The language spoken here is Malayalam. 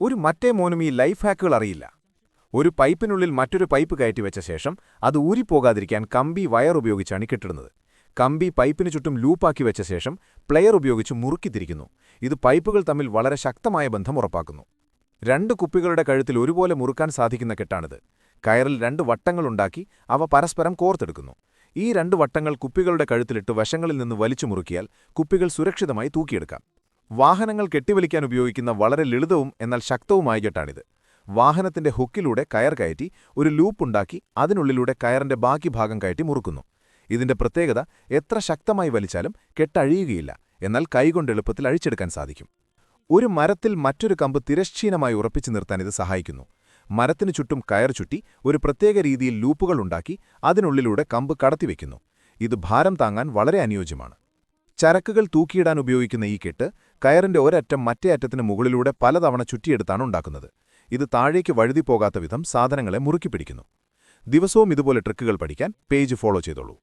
ഒരു മറ്റേ മോനും ഈ ലൈഫ് ഹാക്കുകൾ അറിയില്ല. ഒരു പൈപ്പിനുള്ളിൽ മറ്റൊരു പൈപ്പ് കയറ്റിവെച്ച ശേഷം അത് ഊരിപ്പോകാതിരിക്കാൻ കമ്പി വയർ ഉപയോഗിച്ചാണ് കെട്ടിടുന്നത്. കമ്പി പൈപ്പിനു ചുറ്റും ലൂപ്പാക്കി വെച്ച ശേഷം പ്ലെയർ ഉപയോഗിച്ച് മുറുക്കിത്തിരിക്കുന്നു. ഇത് പൈപ്പുകൾ തമ്മിൽ വളരെ ശക്തമായ ബന്ധം ഉറപ്പാക്കുന്നു. രണ്ട് കുപ്പികളുടെ കഴുത്തിൽ ഒരുപോലെ മുറുക്കാൻ സാധിക്കുന്ന കെട്ടാണിത്. കയറിൽ രണ്ട് വട്ടങ്ങളുണ്ടാക്കി അവ പരസ്പരം കോർത്തെടുക്കുന്നു. ഈ രണ്ട് വട്ടങ്ങൾ കുപ്പികളുടെ കഴുത്തിലിട്ട് വശങ്ങളിൽ നിന്ന് വലിച്ചു മുറുക്കിയാൽ കുപ്പികൾ സുരക്ഷിതമായി തൂക്കിയെടുക്കാം. വാഹനങ്ങൾ കെട്ടിവലിക്കാൻ ഉപയോഗിക്കുന്ന വളരെ ലളിതവും എന്നാൽ ശക്തവുമായ കെട്ടാണിത്. വാഹനത്തിന്റെ ഹുക്കിലൂടെ കയർ കയറ്റി ഒരു ലൂപ്പുണ്ടാക്കി അതിനുള്ളിലൂടെ കയറിന്റെ ബാക്കി ഭാഗം കയറ്റി മുറുക്കുന്നു. ഇതിന്റെ പ്രത്യേകത എത്ര ശക്തമായി വലിച്ചാലും കെട്ടഴിയുകയില്ല, എന്നാൽ കൈകൊണ്ട് എളുപ്പത്തിൽ അഴിച്ചെടുക്കാൻ സാധിക്കും. ഒരു മരത്തിൽ മറ്റൊരു കമ്പ് തിരശ്ചീനമായി ഉറപ്പിച്ചു നിർത്താൻ ഇത് സഹായിക്കുന്നു. മരത്തിനു ചുറ്റും കയർ ചുറ്റി ഒരു പ്രത്യേക രീതിയിൽ ലൂപ്പുകൾ ഉണ്ടാക്കി അതിനുള്ളിലൂടെ കമ്പ് കടത്തിവെക്കുന്നു. ഇത് ഭാരം താങ്ങാൻ വളരെ അനുയോജ്യമാണ്. ചരക്കുകൾ തൂക്കിയിടാൻ ഉപയോഗിക്കുന്ന ഈ കെട്ട് കയറിന്റെ ഒരറ്റം മറ്റേ അറ്റത്തിന് മുകളിലൂടെ പലതവണ ചുറ്റിയെടുത്താണ് ഉണ്ടാക്കുന്നത്. ഇത് താഴേക്ക് വഴുതിപ്പോകാത്ത വിധം സാധനങ്ങളെ മുറുക്കിപ്പിടിക്കുന്നു. ദിവസവും ഇതുപോലെ ട്രിക്കുകൾ പഠിക്കാൻ പേജ് ഫോളോ ചെയ്തോളൂ.